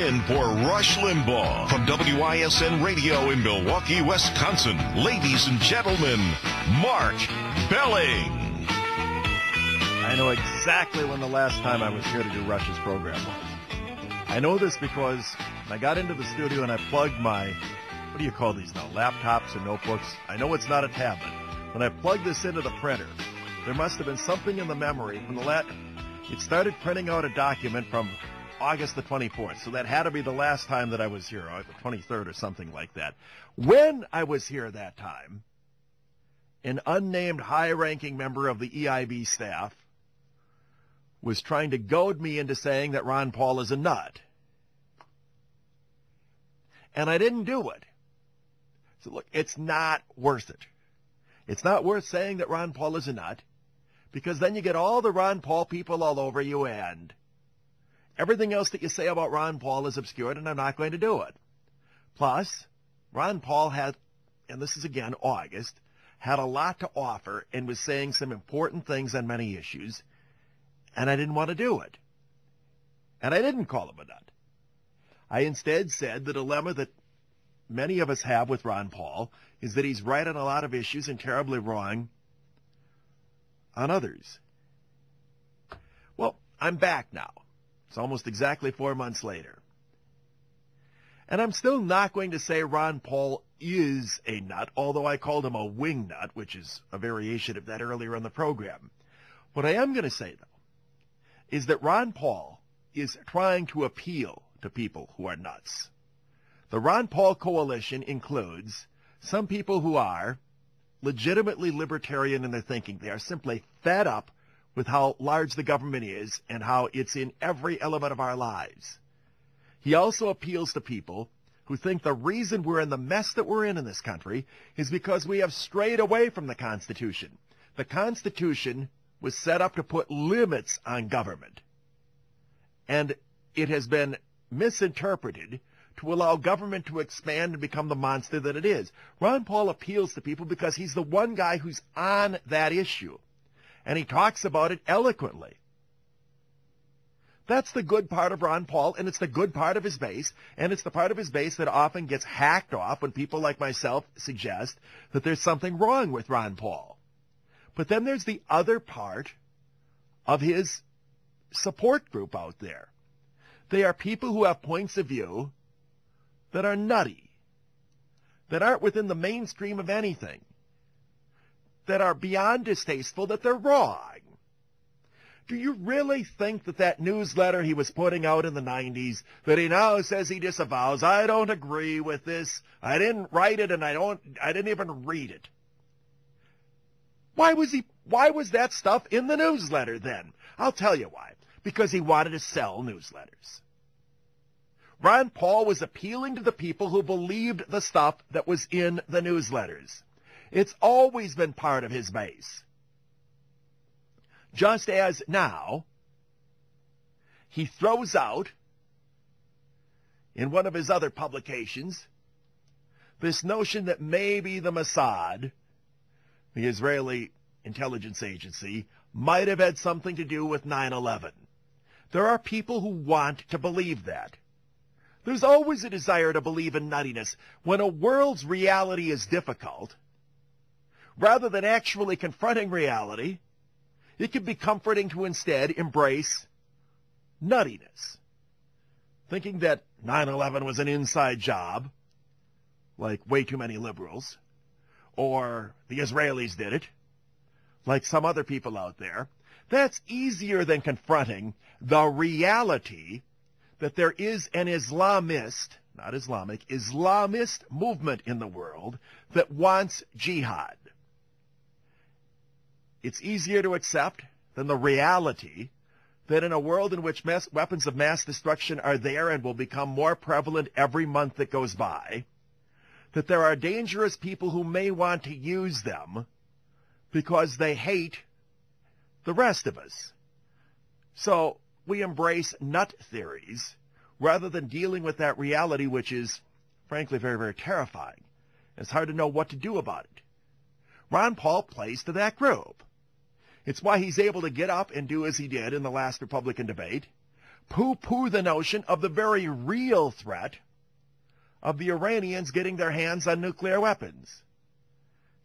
in for Rush Limbaugh from WISN Radio in Milwaukee, Wisconsin. Ladies and gentlemen, Mark Belling. I know exactly when the last time I was here to do Rush's program was. I know this because I got into the studio and I plugged my, what do you call these now, laptops and notebooks? I know it's not a tablet. When I plugged this into the printer, there must have been something in the memory from it started printing out a document from August the 24th, so that had to be the last time that I was here, or the 23rd or something like that. When I was here that time, an unnamed high-ranking member of the EIB staff was trying to goad me into saying that Ron Paul is a nut. And I didn't do it. So look, it's not worth it. It's not worth saying that Ron Paul is a nut, because then you get all the Ron Paul people all over you, and everything else that you say about Ron Paul is obscured, and I'm not going to do it. Plus, Ron Paul had, and this is again August, had a lot to offer and was saying some important things on many issues, and I didn't want to do it. And I didn't call him a nut. I instead said the dilemma that many of us have with Ron Paul is that he's right on a lot of issues and terribly wrong on others. Well, I'm back now. It's almost exactly 4 months later. And I'm still not going to say Ron Paul is a nut, although I called him a wing nut, which is a variation of that earlier in the program. What I am going to say, though, is that Ron Paul is trying to appeal to people who are nuts. The Ron Paul coalition includes some people who are legitimately libertarian in their thinking. They are simply fed up with how large the government is and how it's in every element of our lives. He also appeals to people who think the reason we're in the mess that we're in this country is because we have strayed away from the Constitution. The Constitution was set up to put limits on government, and it has been misinterpreted to allow government to expand and become the monster that it is. Ron Paul appeals to people because he's the one guy who's on that issue, and he talks about it eloquently. That's the good part of Ron Paul, and it's the good part of his base, and it's the part of his base that often gets hacked off when people like myself suggest that there's something wrong with Ron Paul. But then there's the other part of his support group out there. They are people who have points of view that are nutty, that aren't within the mainstream of anything, that are beyond distasteful, that they're wrong. Do you really think that that newsletter he was putting out in the 90s, that he now says he disavows, I don't agree with this, I didn't write it, and I didn't even read it? Why was that stuff in the newsletter then? I'll tell you why. Because he wanted to sell newsletters. Ron Paul was appealing to the people who believed the stuff that was in the newsletters. It's always been part of his base. Just as now, he throws out, in one of his other publications, this notion that maybe the Mossad, the Israeli intelligence agency, might have had something to do with 9/11. There are people who want to believe that. There's always a desire to believe in nuttiness. When a world's reality is difficult, rather than actually confronting reality, it can be comforting to instead embrace nuttiness. Thinking that 9/11 was an inside job, like way too many liberals, or the Israelis did it, like some other people out there, that's easier than confronting the reality that there is an Islamist, not Islamic, Islamist movement in the world that wants jihad. It's easier to accept than the reality that in a world in which weapons of mass destruction are there and will become more prevalent every month that goes by, that there are dangerous people who may want to use them because they hate the rest of us. So we embrace nut theories rather than dealing with that reality, which is, frankly, very, very terrifying. It's hard to know what to do about it. Ron Paul plays to that group. It's why he's able to get up and do as he did in the last Republican debate, poo-poo the notion of the very real threat of the Iranians getting their hands on nuclear weapons.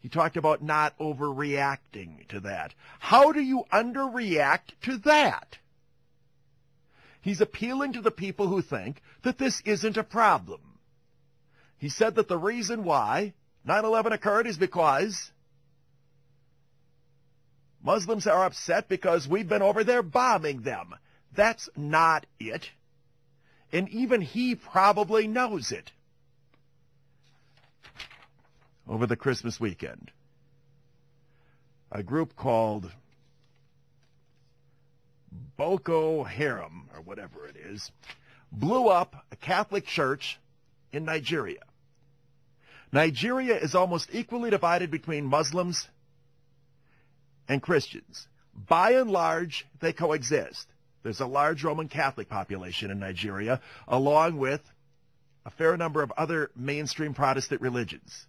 He talked about not overreacting to that. How do you underreact to that? He's appealing to the people who think that this isn't a problem. He said that the reason why 9/11 occurred is because Muslims are upset because we've been over there bombing them. That's not it. And even he probably knows it. Over the Christmas weekend, a group called Boko Haram, or whatever it is, blew up a Catholic church in Nigeria. Nigeria is almost equally divided between Muslims and Christians. By and large, they coexist. There's a large Roman Catholic population in Nigeria, along with a fair number of other mainstream Protestant religions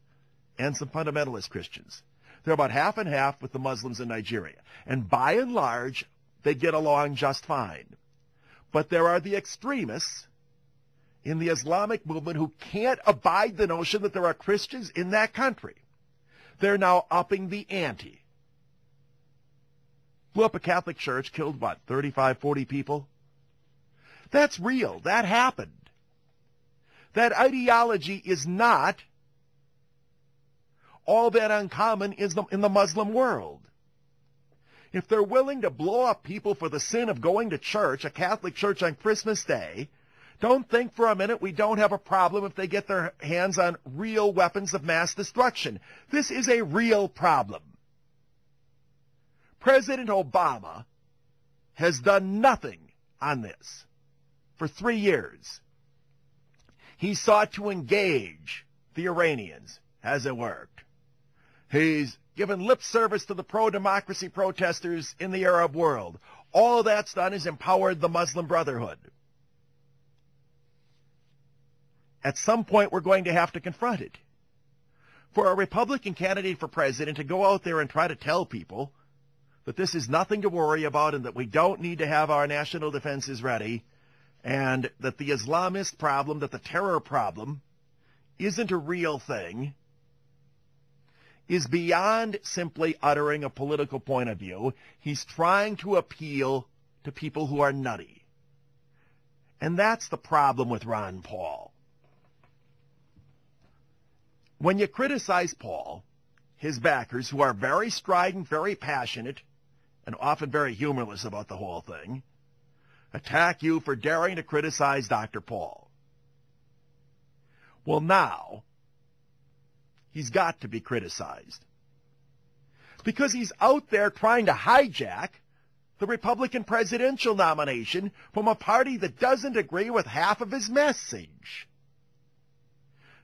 and some fundamentalist Christians. They're about half and half with the Muslims in Nigeria. And by and large, they get along just fine. But there are the extremists in the Islamic movement who can't abide the notion that there are Christians in that country. They're now upping the ante. Blew up a Catholic church, killed, 35, 40 people? That's real. That happened. That ideology is not all that uncommon in the Muslim world. If they're willing to blow up people for the sin of going to church, a Catholic church on Christmas Day, don't think for a minute we don't have a problem if they get their hands on real weapons of mass destruction. This is a real problem. President Obama has done nothing on this for 3 years. He sought to engage the Iranians. Hasn't worked. He's given lip service to the pro-democracy protesters in the Arab world. All that's done is empowered the Muslim Brotherhood. At some point, we're going to have to confront it. For a Republican candidate for president to go out there and try to tell people that this is nothing to worry about and that we don't need to have our national defenses ready and that the Islamist problem, that the terror problem, isn't a real thing, is beyond simply uttering a political point of view. He's trying to appeal to people who are nutty. And that's the problem with Ron Paul. When you criticize Paul, his backers, who are very strident, very passionate, and often very humorless about the whole thing, attack you for daring to criticize Dr. Paul. Well, now, he's got to be criticized. Because he's out there trying to hijack the Republican presidential nomination from a party that doesn't agree with half of his message.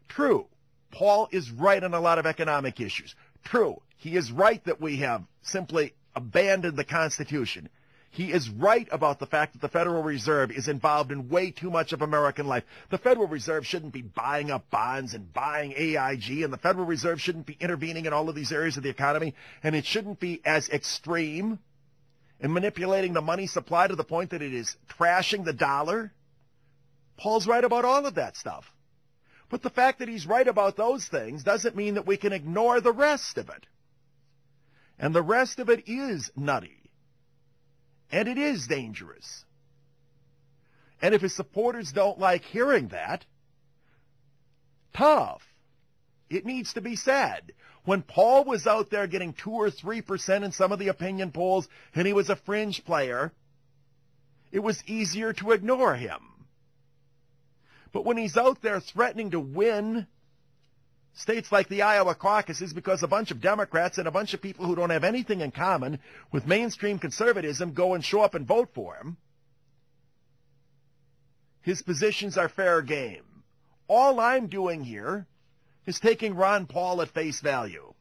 True, Paul is right on a lot of economic issues. True, he is right that we have simply abandoned the Constitution. He is right about the fact that the Federal Reserve is involved in way too much of American life. The Federal Reserve shouldn't be buying up bonds and buying AIG, and the Federal Reserve shouldn't be intervening in all of these areas of the economy, and it shouldn't be as extreme in manipulating the money supply to the point that it is trashing the dollar. Paul's right about all of that stuff. But the fact that he's right about those things doesn't mean that we can ignore the rest of it. And the rest of it is nutty. And it is dangerous. And if his supporters don't like hearing that, tough. It needs to be said. When Paul was out there getting 2 or 3% in some of the opinion polls, and he was a fringe player, it was easier to ignore him. But when he's out there threatening to win states like the Iowa caucuses because a bunch of Democrats and a bunch of people who don't have anything in common with mainstream conservatism go and show up and vote for him, his positions are fair game. All I'm doing here is taking Ron Paul at face value.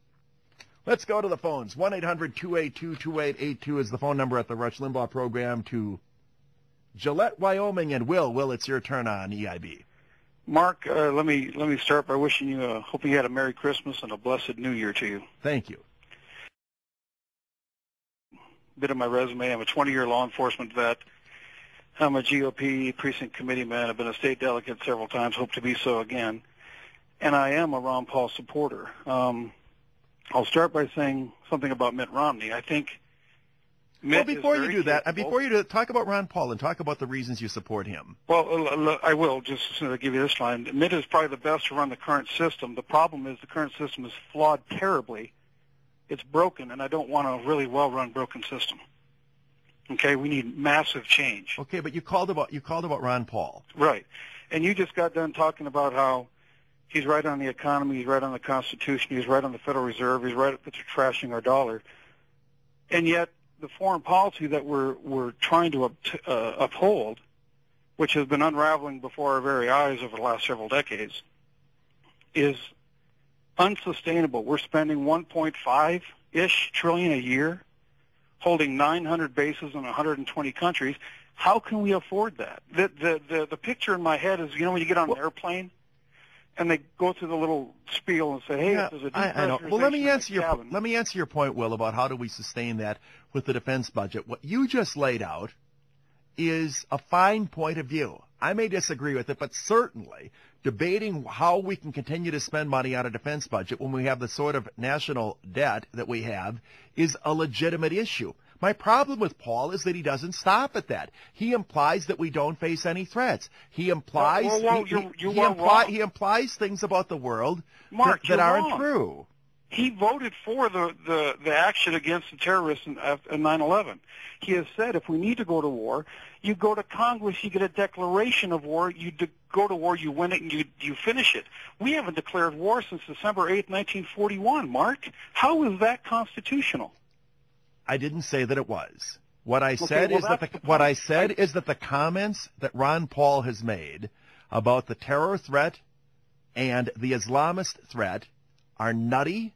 Let's go to the phones. 1-800-282-2882 is the phone number at the Rush Limbaugh program to Gillette, Wyoming. And Will, it's your turn on EIB. Mark, let me start by wishing you, hoping you had a Merry Christmas and a blessed New Year to you. Thank you. Bit of my resume, I'm a 20-year law enforcement vet. I'm a GOP precinct committee man. I've been a state delegate several times, hope to be so again. And I am a Ron Paul supporter. I'll start by saying something about Mitt Romney. I think Mitt before you do that, talk about Ron Paul and talk about the reasons you support him. Well, I will, just to give you this line. Mitt is probably the best to run the current system. The problem is the current system is flawed terribly. It's broken, and I don't want a really well-run broken system. Okay, we need massive change. Okay, but you called about Ron Paul. Right. And you just got done talking about how he's right on the economy, he's right on the Constitution, he's right on the Federal Reserve, he's right at trashing our dollar. And yet the foreign policy that we're trying to uphold, which has been unraveling before our very eyes over the last several decades, is unsustainable. We're spending 1.5-ish trillion a year, holding 900 bases in 120 countries. How can we afford that? The picture in my head is, when you get on an airplane and they go through the little spiel and say, hey, if there's a depressurization. Well, let me answer your point, Will, about how do we sustain that with the defense budget. What you just laid out is a fine point of view. I may disagree with it, but certainly debating how we can continue to spend money on a defense budget when we have the sort of national debt that we have is a legitimate issue. My problem with Paul is that he doesn't stop at that. He implies that we don't face any threats. He implies he implies things about the world that aren't true. He voted for the action against the terrorists in 9/11. He has said if we need to go to war, you go to Congress, you get a declaration of war, you go to war, you win it, and you finish it. We haven't declared war since December 8th, 1941, Mark. How is that constitutional? I didn't say that it was. What I said is that the comments that Ron Paul has made about the terror threat and the Islamist threat are nutty,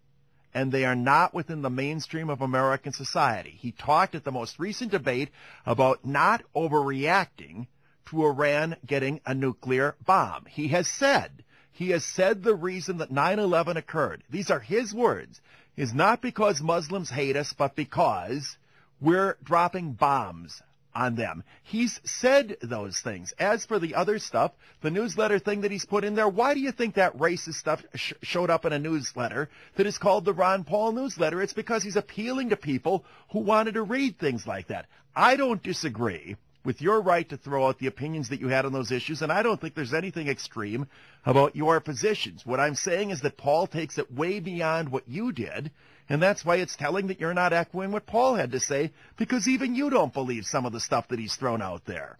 and they are not within the mainstream of American society. He talked at the most recent debate about not overreacting to Iran getting a nuclear bomb. He has said the reason that 9/11 occurred, these are his words, is not because Muslims hate us, but because we're dropping bombs on them. He's said those things. As for the other stuff, the newsletter thing that he's put in there, why do you think that racist stuff showed up in a newsletter that is called the Ron Paul newsletter? It's because he's appealing to people who wanted to read things like that. I don't disagree with your right to throw out the opinions that you had on those issues, and I don't think there's anything extreme about your positions. What I'm saying is that Paul takes it way beyond what you did, and that's why it's telling that you're not echoing what Paul had to say, because even you don't believe some of the stuff that he's thrown out there.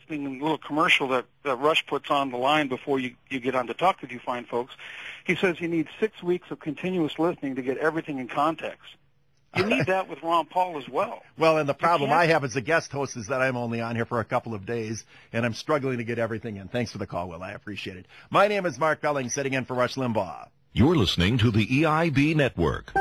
Listening to a little commercial that Rush puts on the line before you get on to talk with you fine folks, he says you need 6 weeks of continuous listening to get everything in context. You need that with Ron Paul as well. Well, and the problem I have as a guest host is that I'm only on here for a couple of days, and I'm struggling to get everything in. Thanks for the call, Will. I appreciate it. My name is Mark Belling, sitting in for Rush Limbaugh. You're listening to the EIB Network.